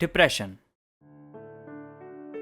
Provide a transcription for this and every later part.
Depression.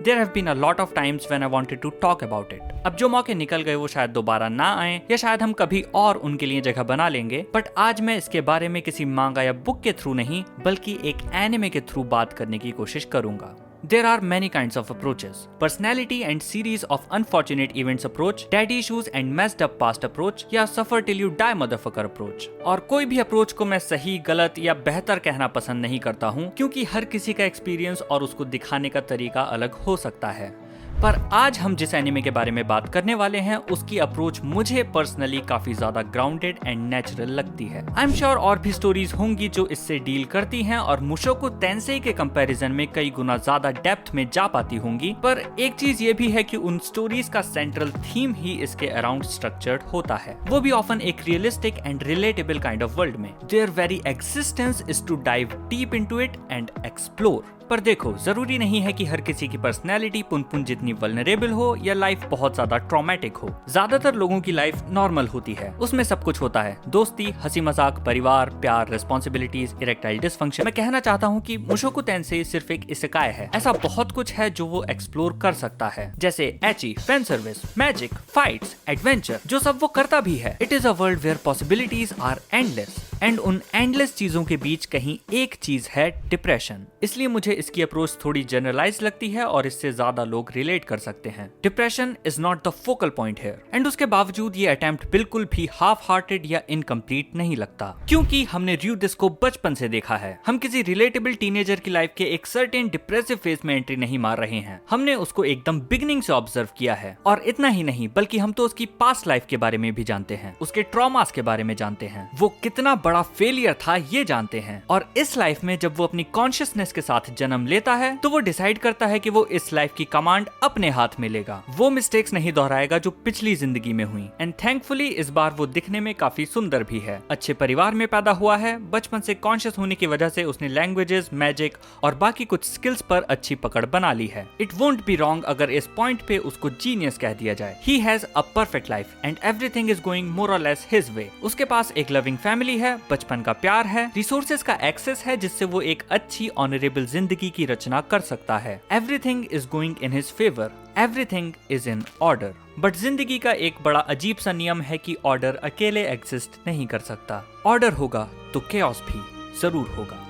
There have been a lot of times when I wanted to talk about it. अब जो मौके निकल गए वो शायद दोबारा ना आए या शायद हम कभी और उनके लिए जगह बना लेंगे, बट आज मैं इसके बारे में किसी मांगा या बुक के थ्रू नहीं बल्कि एक एनिमे के थ्रू बात करने की कोशिश करूंगा. There are many kinds of approaches. Personality and series of unfortunate events approach, daddy issues and messed up past approach, या suffer till you die motherfucker approach. और कोई भी अप्रोच को मैं सही, गलत या बेहतर कहना पसंद नहीं करता हूँ क्योंकि हर किसी का एक्सपीरियंस और उसको दिखाने का तरीका अलग हो सकता है. पर आज हम जिस एनिमे के बारे में बात करने वाले हैं उसकी अप्रोच मुझे पर्सनली काफी ज्यादा ग्राउंडेड एंड नेचुरल लगती है. आई एम श्योर और भी स्टोरीज होंगी जो इससे डील करती हैं और मुशोको टेंसेई के कंपैरिजन में कई गुना ज्यादा डेप्थ में जा पाती होंगी, पर एक चीज ये भी है कि उन स्टोरीज का सेंट्रल थीम ही इसके अराउंड स्ट्रक्चर्ड होता है, वो भी ऑफन एक realistic and relatable kind of world में. Their very existence is to dive deep into it and explore. पर देखो, जरूरी नहीं है कि हर किसी की पर्सनैलिटी पुन जितनी वल्नरेबल हो या लाइफ बहुत ज्यादा ट्रॉमेटिक हो. ज्यादातर लोगों की लाइफ नॉर्मल होती है, उसमें सब कुछ होता है, दोस्ती, हंसी मजाक, परिवार, प्यार, रिस्पॉन्सिबिलिटीज, इरेक्टाइल डिसफंक्शन. मैं कहना चाहता हूँ कि मुशोको टेंसेई सिर्फ एक इसेकाई है. ऐसा बहुत कुछ है जो वो एक्सप्लोर कर सकता है, जैसे एची, fan service, magic, fights, adventure, जो सब वो करता भी है. It is a world where possibilities are endless and उन एंडलेस चीजों के बीच कहीं एक चीज है, डिप्रेशन. इसलिए मुझे इसकी अप्रोच थोड़ी जनरलाइज लगती है और इससे ज्यादा लोग रिलेट कर सकते हैं. Depression is not the focal point here and उसके बावजूद ये अटेम्प्ट बिल्कुल भी हाफ हार्टेड या इनकम्प्लीट नहीं लगता, क्योंकि हमने र्यूदिस को बचपन से देखा है. हम किसी रिलेटेबल टीनेजर की लाइफ के एक सर्टेन डिप्रेसिव फेज में एंट्री नहीं मार रहे हैं. हमने उसको एकदम बिगिनिंग से ऑब्जर्व किया है, और इतना ही नहीं बल्कि हम तो उसकी पास्ट लाइफ के बारे में भी जानते हैं, उसके ट्रॉमास के बारे में जानते हैं, वो कितना बड़ा फेलियर था ये जानते हैं. और इस लाइफ में जब वो अपनी कॉन्शियसनेस के साथ जन्म लेता है तो वो डिसाइड करता है कि वो इस लाइफ की कमांड अपने हाथ में लेगा. वो मिस्टेक्स नहीं दोहराएगा जो पिछली जिंदगी में हुई. एंड थैंकफुली इस बार वो दिखने में काफी सुंदर भी है. अच्छे परिवार में पैदा हुआ है, बचपन से कॉन्शियस होने की वजह से उसने लैंग्वेजेस, मैजिक और बाकी कुछ स्किल्स पर अच्छी पकड़ बना ली है. इट वोंट बी रॉन्ग अगर इस पॉइंट पे उसको जीनियस कह दिया जाए. He has a perfect life and everything is going मोर और लेस हिज वे. उसके पास एक लविंग फैमिली है, बचपन का प्यार है, रिसोर्सेज का एक्सेस है जिससे वो एक अच्छी ऑनरेबल जिंदगी की रचना कर सकता है. Everything is going in his favour, everything is in order. But जिंदगी का एक बड़ा अजीब सा नियम है कि ऑर्डर अकेले एग्जिस्ट नहीं कर सकता. ऑर्डर होगा तो केओस भी जरूर होगा.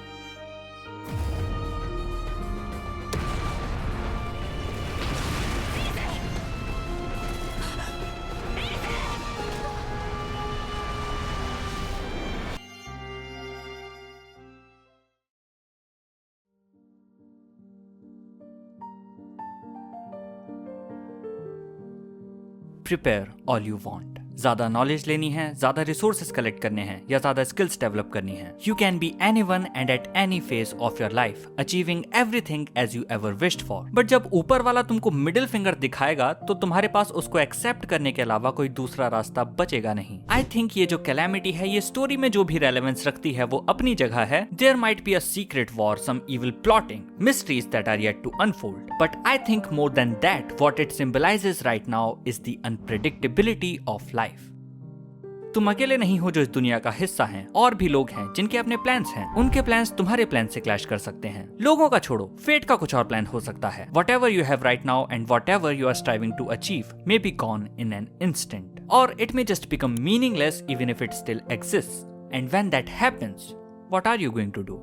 Prepare all you want. ज्यादा नॉलेज लेनी है, ज्यादा रिसोर्सेज कलेक्ट करने हैं या ज्यादा स्किल्स डेवलप करनी है. You can be anyone and at any phase of your life, achieving everything as you ever wished for. But जब ऊपर वाला तुमको मिडिल फिंगर दिखाएगा तो तुम्हारे पास उसको एक्सेप्ट करने के अलावा कोई दूसरा रास्ता बचेगा नहीं. आई थिंक ये जो कैलेमिटी है ये स्टोरी में जो भी रेलेवेंस रखती है वो अपनी जगह है. There might be a secret war, some evil plotting, mysteries that are yet to unfold. But I think more than that what it symbolises right now is the unpredictability of life. तुम अकेले नहीं हो जो इस दुनिया का हिस्सा हैं, और भी लोग हैं जिनके अपने प्लान्स हैं. उनके प्लान्स तुम्हारे प्लान से क्लैश कर सकते हैं. लोगों का छोड़ो, फेट का कुछ और प्लान हो सकता है. Whatever you have right now and whatever you are striving to achieve may be gone in an instant, or it may just become meaningless even if it still exists. And when that happens, what are you going to do?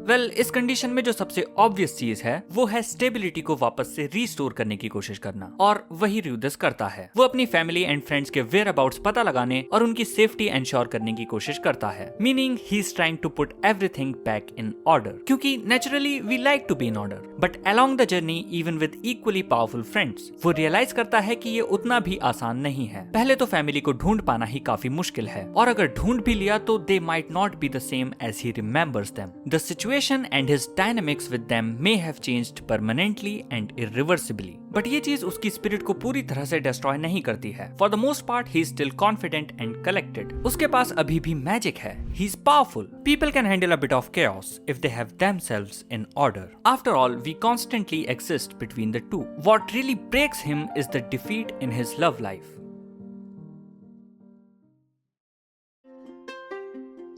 Well, इस condition में जो सबसे obvious चीज है वो है stability को वापस से रीस्टोर करने की कोशिश करना, और वही र्यूदिस करता है. वो अपनी फैमिली एंड फ्रेंड्स के वेयर अबाउट्स पता लगाने और उनकी सेफ्टी एंश्योर करने की कोशिश करता है. Meaning he is trying to put everything back in order, क्योंकि naturally we like to be in order. But along the journey, even with equally powerful friends, वो रियलाइज करता है कि ये उतना भी आसान नहीं है. पहले तो फैमिली को ढूंढ पाना ही काफी मुश्किल है, और अगर ढूंढ भी लिया तो they might not be the same as he remembers them. The situation and his dynamics with them may have changed permanently and irreversibly. But ये चीज उसकी स्पिरिट को पूरी तरह से डिस्ट्रॉय नहीं करती है. For the most part, he is still confident and collected. उसके पास अभी भी मैजिक है. He is powerful. People can handle a bit of chaos if they have themselves in order. After all, we constantly exist between the two. What really breaks him is the defeat in his love life.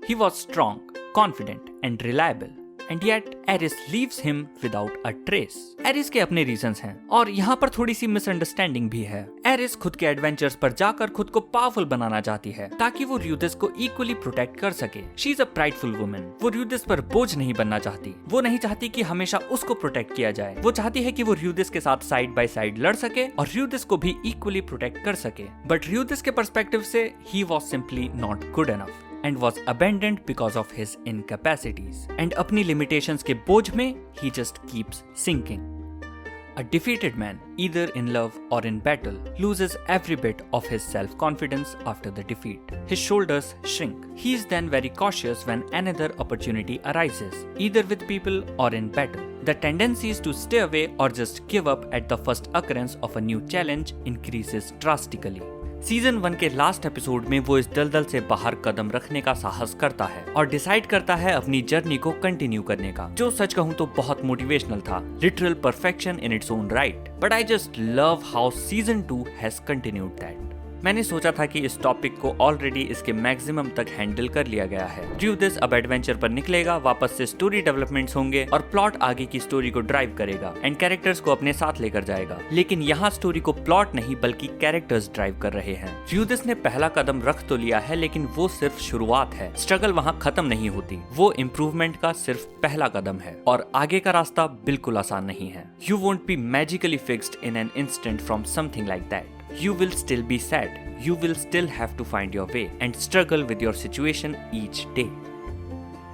He was strong, confident and reliable. And yet Eris leaves him without a trace. Eris के अपने reasons हैं और यहाँ पर थोड़ी सी misunderstanding भी है। Eris खुद के एडवेंचर्स पर जाकर खुद को पावरफुल बनाना चाहती है ताकि वो र्यूदिस को इक्वली प्रोटेक्ट कर सके। She is a prideful woman. वो र्यूदिस पर बोझ नहीं बनना चाहती। वो नहीं चाहती कि हमेशा उसको प्रोटेक्ट किया जाए। वो चाहती है कि वो र्यूदिस के साथ साइड बाय साइड लड़ सके और र्यूदिस को भी इक्वली प्रोटेक्ट कर सके। बट र्यूदिस के पर्सपेक्टिव से he was simply not good enough and was abandoned because of his incapacities. And अपनी limitations के बोझ में he just keeps sinking. A defeated man, either in love or in battle, loses every bit of his self-confidence after the defeat. His shoulders shrink. He is then very cautious when another opportunity arises, either with people or in battle. The tendencies to stay away or just give up at the first occurrence of a new challenge increases drastically. Season 1 के last episode में वो इस दलदल से बाहर कदम रखने का साहस करता है और डिसाइड करता है अपनी जर्नी को कंटिन्यू करने का, जो सच कहूँ तो बहुत मोटिवेशनल था। Literal perfection in its own right. But I just love how season 2 has continued that. मैंने सोचा था कि इस टॉपिक को ऑलरेडी इसके मैक्सिमम तक हैंडल कर लिया गया है। र्यूदिस अब एडवेंचर पर निकलेगा, वापस से स्टोरी डेवलपमेंट्स होंगे और प्लॉट आगे की स्टोरी को ड्राइव करेगा एंड कैरेक्टर्स को अपने साथ लेकर जाएगा। लेकिन यहाँ स्टोरी को प्लॉट नहीं बल्कि कैरेक्टर्स ड्राइव कर रहे हैं। र्यूदिस ने पहला कदम रख तो लिया है, लेकिन वो सिर्फ शुरुआत है। स्ट्रगल वहाँ खत्म नहीं होती, वो इम्प्रूवमेंट का सिर्फ पहला कदम है और आगे का रास्ता बिल्कुल आसान नहीं है। You won't be magically fixed in an instant from something like that. You will still be sad. You will still have to find your way and struggle with your situation each day.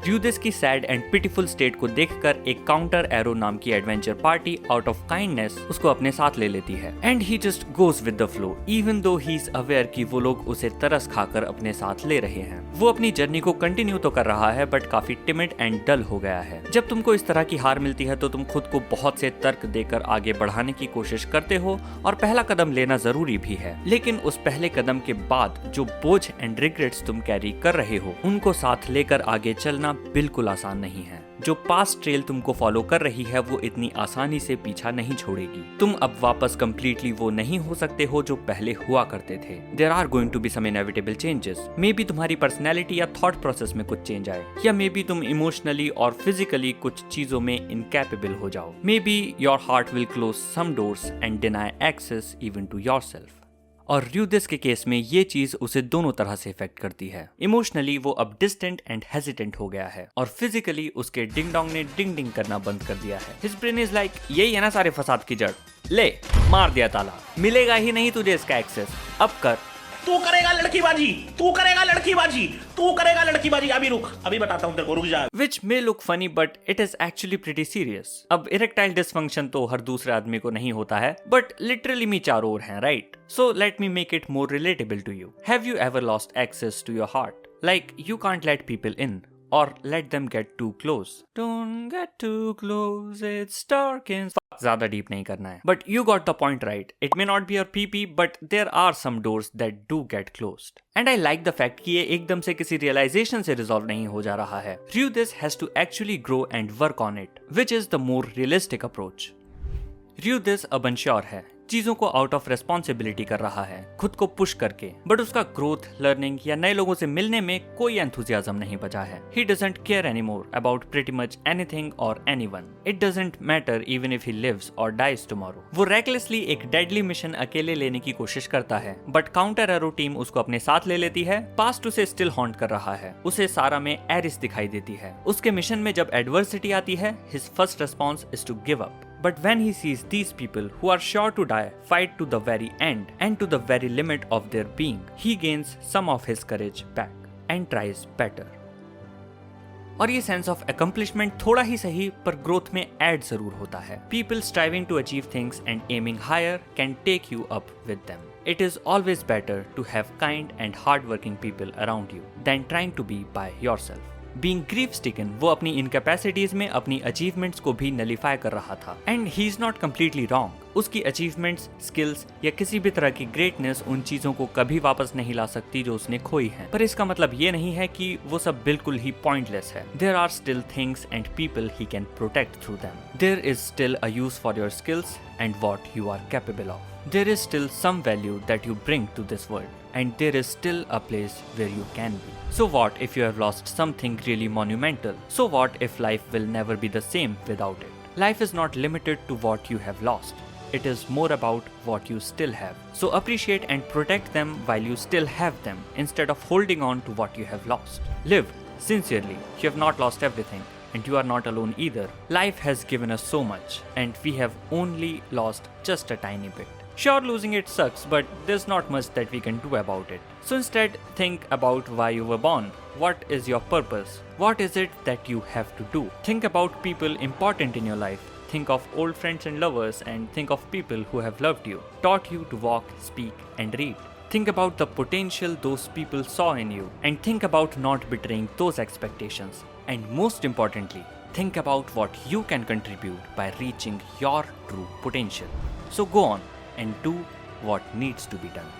र्यूदिस की sad and pitiful state को देखकर एक counter arrow नाम की adventure party out of kindness उसको अपने साथ ले लेती है and he just goes with the flow even though he is aware कि वो लोग उसे तरस खाकर अपने साथ ले रहे हैं। वो अपनी जर्नी को कंटिन्यू तो कर रहा है बट काफी टिमिड एंड डल हो गया है। जब तुमको इस तरह की हार मिलती है तो तुम खुद को बहुत से तर्क देकर आगे बढ़ाने की कोशिश करते हो और पहला कदम लेना जरूरी भी है, लेकिन उस पहले कदम के बाद जो बोझ एंड रिग्रेट्स तुम कैरी कर रहे हो उनको साथ लेकर आगे चलना बिल्कुल आसान नहीं है। जो पास्ट ट्रेल तुमको फॉलो कर रही है वो इतनी आसानी से पीछा नहीं छोड़ेगी। तुम अब वापस कंप्लीटली वो नहीं हो सकते हो जो पहले हुआ करते थे। There are going to be some inevitable changes. Maybe तुम्हारी पर्सनैलिटी या थॉट प्रोसेस में कुछ चेंज आए, या मे बी तुम इमोशनली और फिजिकली कुछ चीजों में इनकैपेबल हो जाओ। Maybe your heart will close some doors and deny access even to yourself. और र्यूदिस के केस में ये चीज उसे दोनों तरह से इफेक्ट करती है। इमोशनली वो अब डिस्टेंट एंड हेजिटेंट हो गया है और फिजिकली उसके डिंग डोंग ने डिंग डिंग करना बंद कर दिया है। हिज ब्रेन इज लाइक यही है ना सारे फसाद की जड़, ले मार दिया ताला, मिलेगा ही नहीं तुझे इसका एक्सेस, अब कर। तू करेगा लड़कीबाजी, तू करेगा लड़कीबाजी, तू करेगा लड़कीबाजी। अभी रुक, अभी बताता हूँ तेरे को, रुक जा। Which may look funny but it is actually pretty serious. अब इरेक्टाइल डिसफंक्शन तो हर दूसरे आदमी को नहीं होता है, but literally में चारों ओर हैं, right? So let me make it more relatable to you. Have you ever lost access to your heart? Like you can't let people in. Or let them get too close. Don't get too close, it's dark and... ज़्यादा deep नहीं करना है. But you got the point right. It may not be your PP, but there are some doors that do get closed. And I like the fact कि ये एकदम से किसी realization से resolve नहीं हो जा रहा है. र्यूदिस has to actually grow and work on it, which is the more realistic approach. र्यूदिस अब unsure है, चीजों को आउट ऑफ रेस्पॉन्सिबिलिटी कर रहा है, खुद को पुश करके, बट उसका ग्रोथ, लर्निंग या नए लोगों से मिलने में कोई एंथुजियाज्म नहीं बचा है। He doesn't care anymore about pretty much anything or anyone. It doesn't matter even if he lives or dies tomorrow. वो recklessly एक डेडली मिशन अकेले लेने की कोशिश करता है, बट काउंटर एरो टीम उसको अपने साथ ले लेती है। पास्ट उसे स्टिल हॉन्ट कर रहा है। उसे सारा में एरिस दिखाई देती है। उसके मिशन में जब एडवर्सिटी आती है, his first response is to give up. But when he sees these people who are sure to die fight to the very end and to the very limit of their being, he gains some of his courage back and tries better. और ये sense of accomplishment थोड़ा ही सही पर growth में add जरूर होता है। People striving to achieve things and aiming higher can take you up with them. It is always better to have kind and hardworking people around you than trying to be by yourself. Being grief stricken, वो अपनी इनकैपेसिटीज में अपनी achievements को भी nullify कर रहा था। And he is not completely wrong. उसकी अचीवमेंट्स, स्किल्स या किसी भी तरह की ग्रेटनेस उन चीजों को कभी वापस नहीं ला सकती जो उसने खोई है। पर इसका मतलब ये नहीं है कि वो सब बिल्कुल ही पॉइंटलेस है। There are still things and people he can protect through them. There is still a use for your skills and what you are capable of. There is still some value that you bring to this world, and there is still a place where you can be. So what if you have lost something really monumental? So what if life will never be the same without it? Life is not limited to what you have lost. It is more about what you still have. So appreciate and protect them while you still have them, instead of holding on to what you have lost. Live sincerely. You have not lost everything. And you are not alone either. Life has given us so much, and we have only lost just a tiny bit. Sure, losing it sucks, but there's not much that we can do about it. So instead, think about why you were born. What is your purpose? What is it that you have to do? Think about people important in your life. Think of old friends and lovers, and think of people who have loved you, taught you to walk, speak, and read. Think about the potential those people saw in you, and think about not betraying those expectations. And most importantly, think about what you can contribute by reaching your true potential. So go on and do what needs to be done.